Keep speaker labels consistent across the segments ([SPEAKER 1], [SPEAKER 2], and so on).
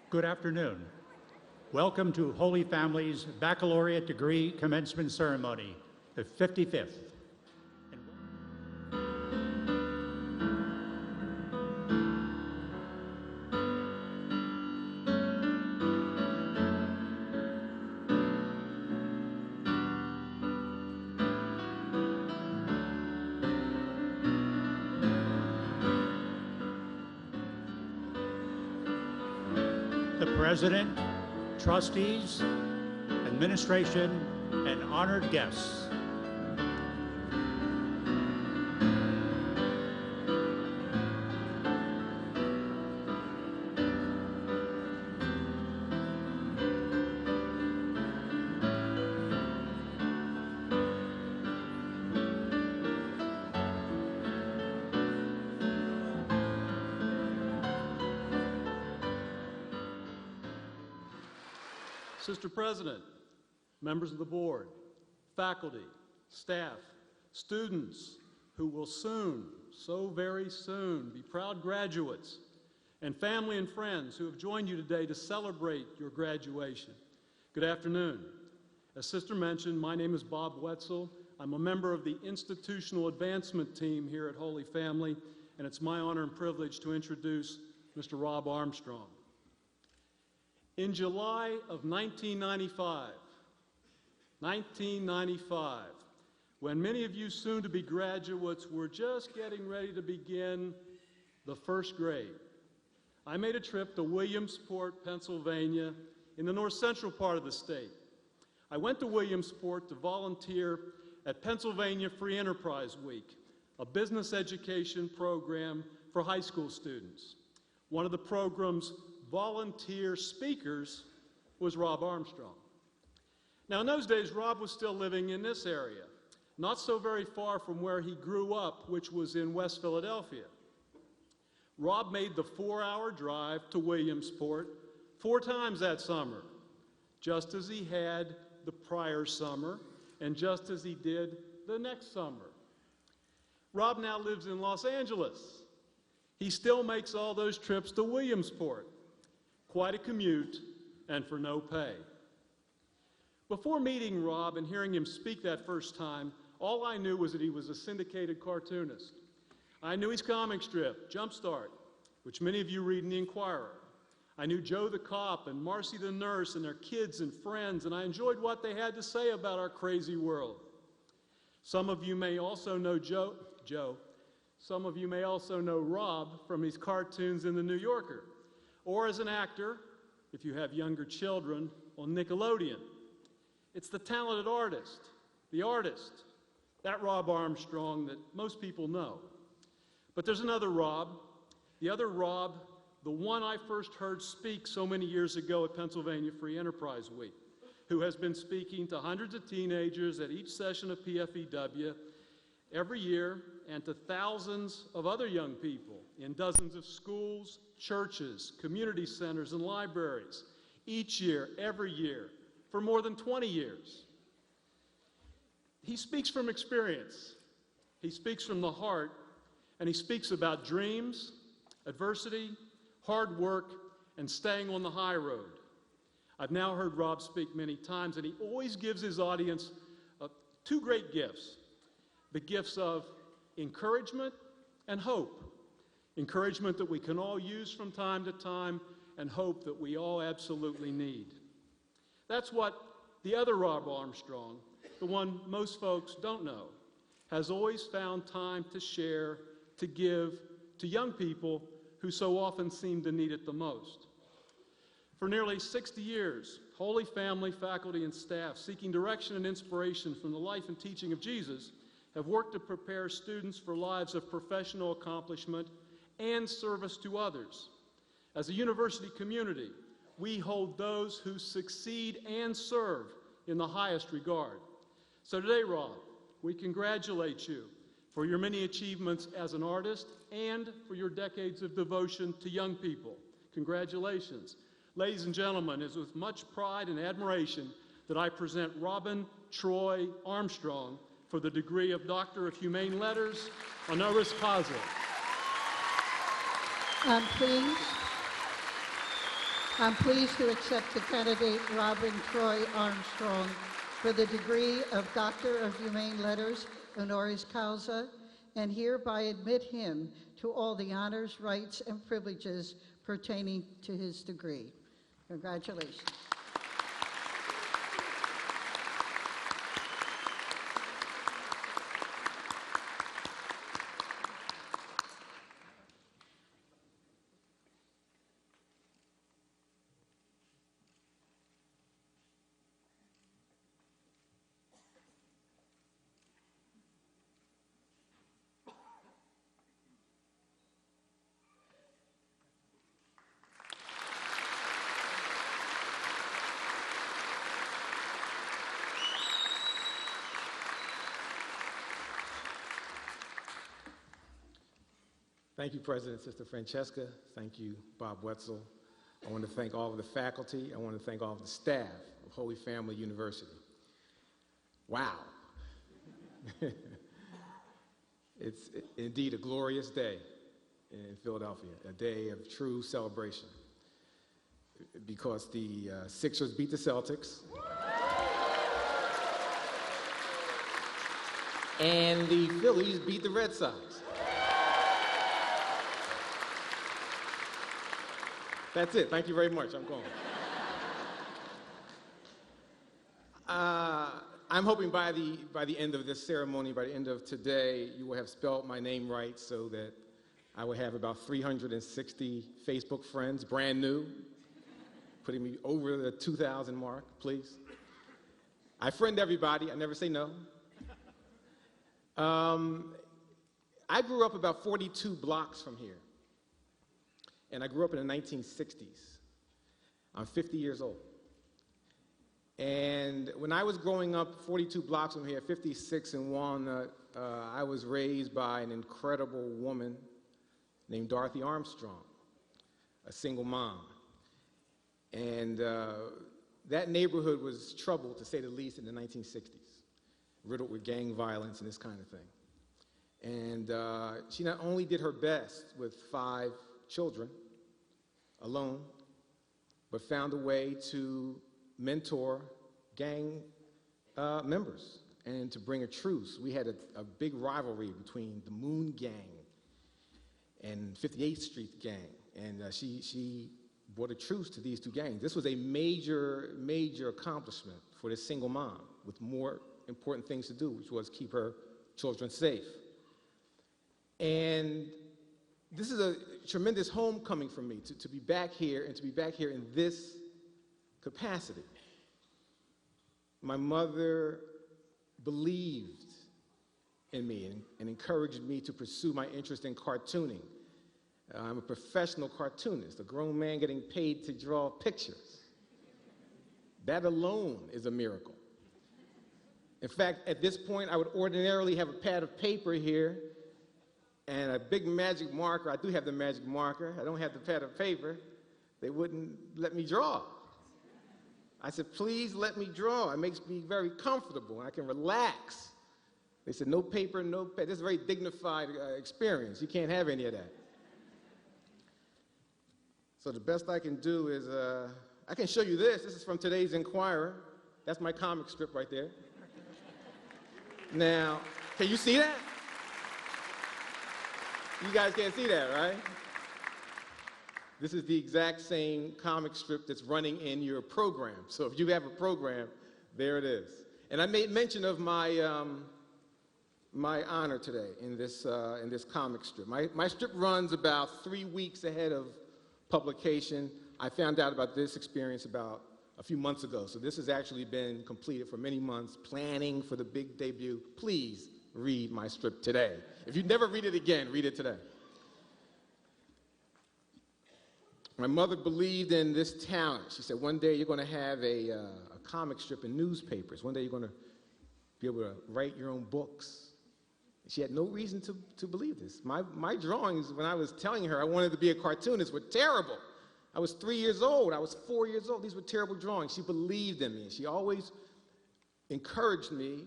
[SPEAKER 1] Good afternoon. Welcome to Holy Family's Baccalaureate Degree Commencement Ceremony, the 55th. The President, trustees, administration, and honored guests.
[SPEAKER 2] Mr. President, members of the board, faculty, staff, students who will soon, so very soon, be proud graduates, and family and friends who have joined you today to celebrate your graduation. Good afternoon. As Sister mentioned, my name is Bob Wetzel. I'm a member of the Institutional Advancement Team here at Holy Family, and it's my honor and privilege to introduce Mr. Robb Armstrong. In July of 1995, when many of you soon-to-be graduates were just getting ready to begin the first grade, I made a trip to Williamsport, Pennsylvania, in the north-central part of the state. I went to Williamsport to volunteer at Pennsylvania Free Enterprise Week, a business education program for high school students. One of the program's volunteer speakers was Robb Armstrong. Now, in those days, Robb was still living in this area, not so very far from where he grew up, which was in West Philadelphia. Robb made the 4-hour drive to Williamsport 4 times that summer, just as he had the prior summer and just as he did the next summer. Robb now lives in Los Angeles. He still makes all those trips to Williamsport. Quite a commute, and for no pay. Before meeting Robb and hearing him speak that first time, all I knew was that he was a syndicated cartoonist. I knew his comic strip, Jumpstart, which many of you read in the Inquirer. I knew Joe the Cop and Marcy the Nurse and their kids and friends, and I enjoyed what they had to say about our crazy world. Some of you may also know Some of you may also know Robb from his cartoons in The New Yorker, or as an actor, if you have younger children, on Nickelodeon. It's the talented artist, that Robb Armstrong that most people know. But there's another Robb, the other Robb, the one I first heard speak so many years ago at Pennsylvania Free Enterprise Week, who has been speaking to hundreds of teenagers at each session of PFEW every year, and to thousands of other young people in dozens of schools, churches, community centers, and libraries, each year, every year, for more than 20 years. He speaks from experience. He speaks from the heart, and he speaks about dreams, adversity, hard work, and staying on the high road. I've now heard Robb speak many times, and he always gives his audience 2 great gifts. The gifts of encouragement and hope. Encouragement that we can all use from time to time, and hope that we all absolutely need. That's what the other Robb Armstrong, the one most folks don't know, has always found time to share, to give to young people who so often seem to need it the most. For nearly 60 years, Holy Family faculty and staff, seeking direction and inspiration from the life and teaching of Jesus, have worked to prepare students for lives of professional accomplishment and service to others. As a university community, we hold those who succeed and serve in the highest regard. So today, Robb, we congratulate you for your many achievements as an artist and for your decades of devotion to young people. Congratulations. Ladies and gentlemen, it is with much pride and admiration that I present Robin Troy Armstrong for the degree of Doctor of Humane Letters, honoris causa.
[SPEAKER 3] I'm pleased to accept the candidate Robin Troy Armstrong for the degree of Doctor of Humane Letters, honoris causa, and hereby admit him to all the honors, rights, and privileges pertaining to his degree. Congratulations.
[SPEAKER 4] Thank you, President Sister Francesca. Thank you, Bob Wetzel. I want to thank all of the faculty. I want to thank all of the staff of Holy Family University. Wow. It's indeed a glorious day in Philadelphia, a day of true celebration, because the Sixers beat the Celtics, and the Phillies beat the Red Sox. That's it. Thank you very much. I'm going. I'm hoping by the end of this ceremony, by the end of today, you will have spelled my name right so that I will have about 360 Facebook friends, brand new, putting me over the 2,000 mark, please. I friend everybody. I never say no. I grew up about 42 blocks from here. And I grew up in the 1960s. I'm 50 years old. And when I was growing up 42 blocks from here, 56 in Walnut, I was raised by an incredible woman named Dorothy Armstrong, a single mom. And that neighborhood was troubled, to say the least, in the 1960s, riddled with gang violence and this kind of thing. And she not only did her best with 5 children alone, but found a way to mentor gang members and to bring a truce. We had a big rivalry between the Moon Gang and 58th Street Gang, and she brought a truce to these 2 gangs. This was a major, major accomplishment for this single mom with more important things to do, which was keep her children safe. And this is a tremendous homecoming for me to be back here and to be back here in this capacity. My mother believed in me and encouraged me to pursue my interest in cartooning. I'm a professional cartoonist, a grown man getting paid to draw pictures. That alone is a miracle. In fact, at this point, I would ordinarily have a pad of paper here and a big magic marker. I do have the magic marker. I don't have the pad of paper. They wouldn't let me draw. I said, please let me draw. It makes me very comfortable. I can relax. They said, no paper, no pen. This is a very dignified experience. You can't have any of that. So the best I can do is, I can show you this. This is from today's Inquirer. That's my comic strip right there. Now, can you see that? You guys can't see that, right? This is the exact same comic strip that's running in your program. So if you have a program, there it is. And I made mention of my my honor today in this comic strip. My strip runs about 3 weeks ahead of publication. I found out about this experience about a few months ago. So this has actually been completed for many months, planning for the big debut. Please read my strip today. If you never read it again, read it today. My mother believed in this talent. She said, one day you're going to have a comic strip in newspapers. One day you're going to be able to write your own books. She had no reason to believe this. My drawings, when I was telling her I wanted to be a cartoonist, were terrible. I was 3 years old. I was 4 years old. These were terrible drawings. She believed in me. She always encouraged me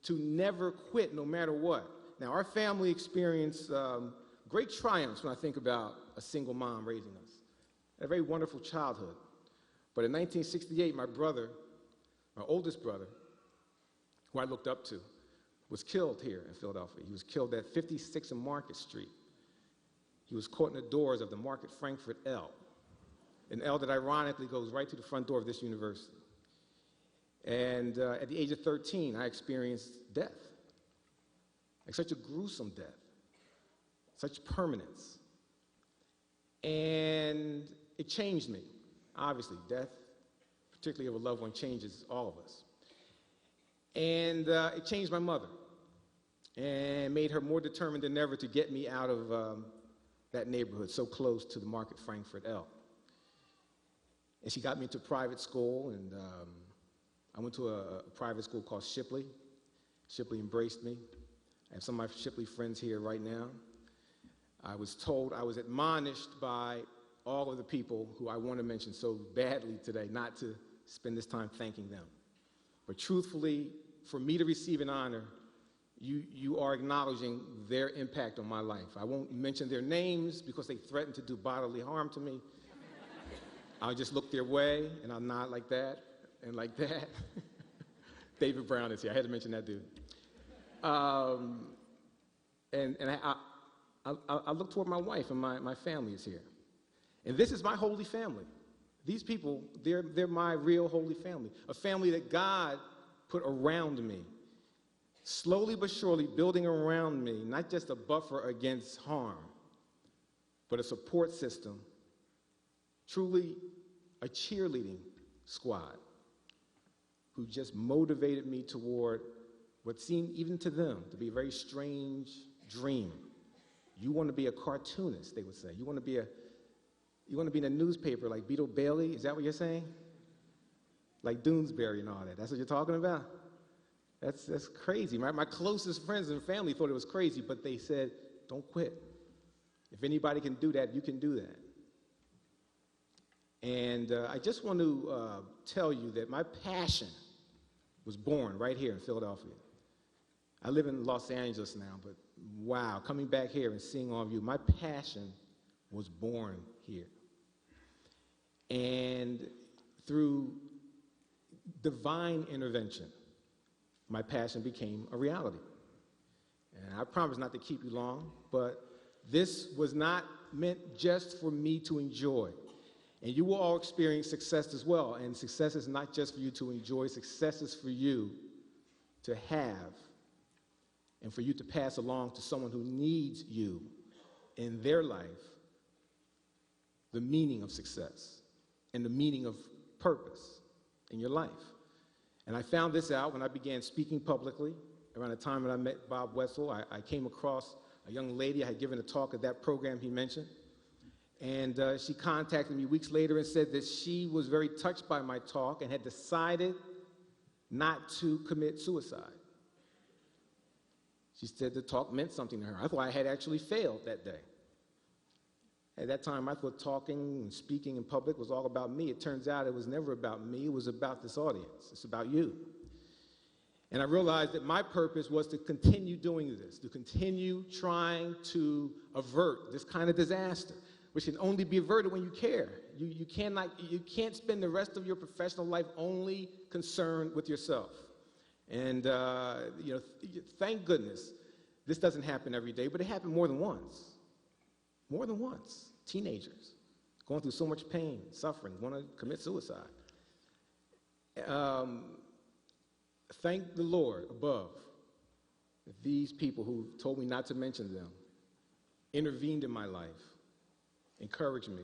[SPEAKER 4] to never quit no matter what. Now, our family experienced great triumphs when I think about a single mom raising us. A very wonderful childhood. But in 1968, my brother, my oldest brother, who I looked up to, was killed here in Philadelphia. He was killed at 56 and Market Street. He was caught in the doors of the Market Frankfurt L, an L that ironically goes right to the front door of this university. And at the age of 13, I experienced death, like such a gruesome death, such permanence. And it changed me. Obviously, death, particularly of a loved one, changes all of us. And it changed my mother and made her more determined than ever to get me out of that neighborhood so close to the Market Frankfurt L. And she got me into private school, and I went to a private school called Shipley. Shipley embraced me. I have some of my Shipley friends here right now. I was told, I was admonished by all of the people who I want to mention so badly today not to spend this time thanking them. But truthfully, for me to receive an honor, you are acknowledging their impact on my life. I won't mention their names because they threatened to do bodily harm to me. I'll just look their way, and I'll nod like that and like that. David Brown is here. I had to mention that dude. And I look toward my wife, and my family is here. And this is my holy family. These people, they're my real holy family, a family that God put around me, slowly but surely building around me, not just a buffer against harm, but a support system, truly a cheerleading squad who just motivated me toward what seemed even to them to be a very strange dream. You want to be a cartoonist, they would say. You want to be in a newspaper like Beetle Bailey? Is that what you're saying? Like Doonesbury and all that. That's what you're talking about? That's crazy. My closest friends and family thought it was crazy, but they said, don't quit. If anybody can do that, you can do that. And I just want to tell you that my passion was born right here in Philadelphia. I live in Los Angeles now, but wow, coming back here and seeing all of you, my passion was born here. And through divine intervention, my passion became a reality. And I promise not to keep you long, but this was not meant just for me to enjoy. And you will all experience success as well. And success is not just for you to enjoy, success is for you to have and for you to pass along to someone who needs you in their life the meaning of success and the meaning of purpose in your life. And I found this out when I began speaking publicly. Around the time that I met Bob Wetzel, I came across a young lady. I had given a talk at that program he mentioned. And she contacted me weeks later and said that she was very touched by my talk and had decided not to commit suicide. She said the talk meant something to her. I thought I had actually failed that day. At that time, I thought talking and speaking in public was all about me. It turns out it was never about me. It was about this audience. It's about you. And I realized that my purpose was to continue doing this, to continue trying to avert this kind of disaster, which can only be averted when you care. You can't spend the rest of your professional life only concerned with yourself. And thank goodness this doesn't happen every day, but it happened more than once. More than once. Teenagers going through so much pain, suffering, want to commit suicide. Thank the Lord above that these people who told me not to mention them intervened in my life, encouraged me,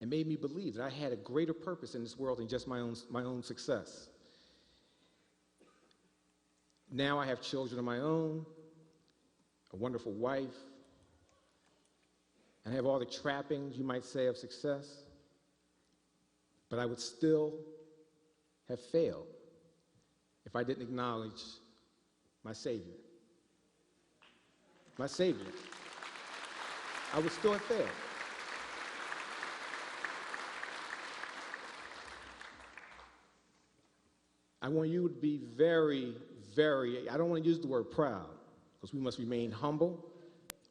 [SPEAKER 4] and made me believe that I had a greater purpose in this world than just my own success. Now I have children of my own, a wonderful wife, and I have all the trappings, you might say, of success, but I would still have failed if I didn't acknowledge my Savior. My Savior. I would still have failed. I want you to be very, very, I don't want to use the word proud, because we must remain humble,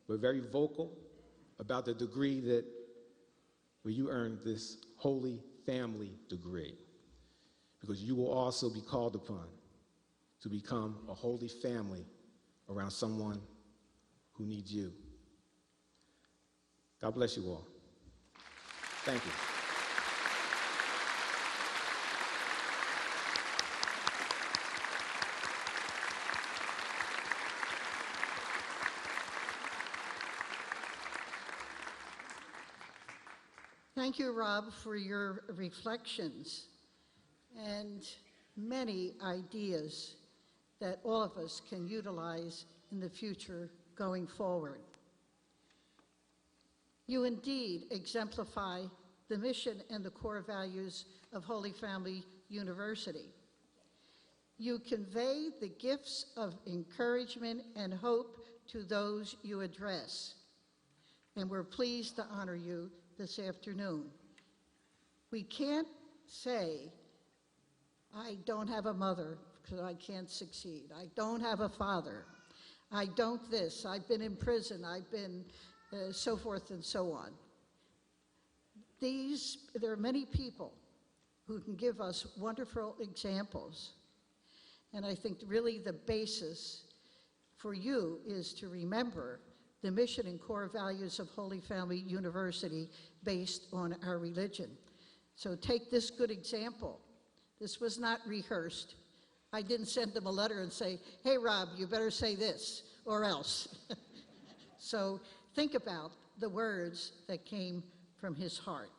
[SPEAKER 4] but very vocal about the degree that where you earn this Holy Family degree, because you will also be called upon to become a holy family around someone who needs you. God bless you all. Thank you.
[SPEAKER 3] Thank you, Rob, for your reflections and many ideas that all of us can utilize in the future going forward. You indeed exemplify the mission and the core values of Holy Family University. You convey the gifts of encouragement and hope to those you address, and we're pleased to honor you this afternoon. We can't say, I don't have a mother because I can't succeed. I don't have a father. I don't this. I've been in prison. I've been so forth and so on. There are many people who can give us wonderful examples. And I think really the basis for you is to remember the mission and core values of Holy Family University based on our religion. So take this good example. This was not rehearsed. I didn't send them a letter and say, hey, Rob, you better say this or else. So think about the words that came from his heart.